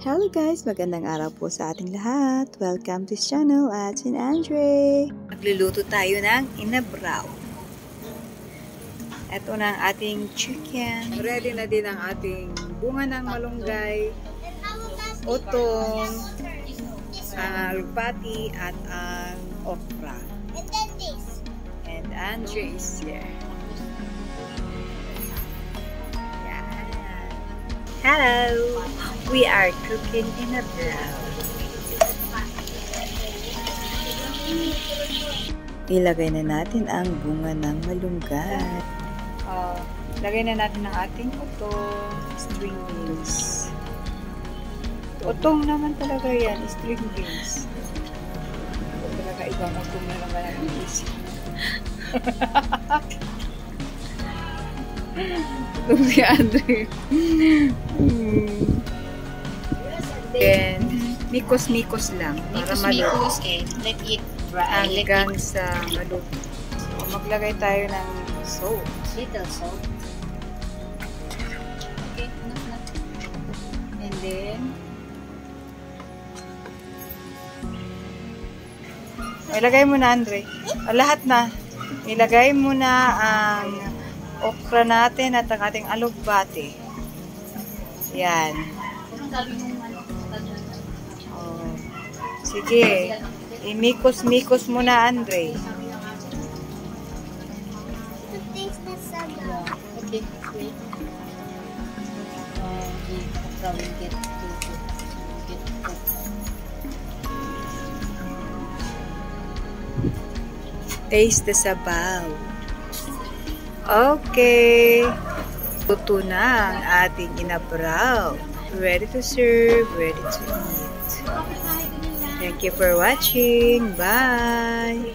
Hello guys! Magandang araw po sa ating lahat. Welcome to this channel at Sin Andre. Nagluluto tayo ng inabraw. Ito na ang ating chicken. Ready na din ang ating bunga ng malunggay, utong, ang alupati at ang okra. And Andre is here. Hello! We are cooking inabraw. Ilagay na natin ang bunga ng malunggay. Lagay na natin ang ating utong, string beans. Utong naman talaga yan, string beans. Talaga ibang utong na naman ang isip. Itong si Andre. Then, mikos-mikos lang para maluto. Let it dry. Hanggang sa maluto. So, maglagay tayo ng salt. Little salt. Okay, And then, ilagay mo na, Andre. Lahat na. Ilagay mo na ang okra natin at ang ating alubati. Yan. Oh. Sige. Imikos-mikos mo na, Andre. Okay, wait. Probably get Taste the sabaw. Okay. Luto na ang ating inabraw. Ready to serve, ready to eat. Thank you for watching. Bye!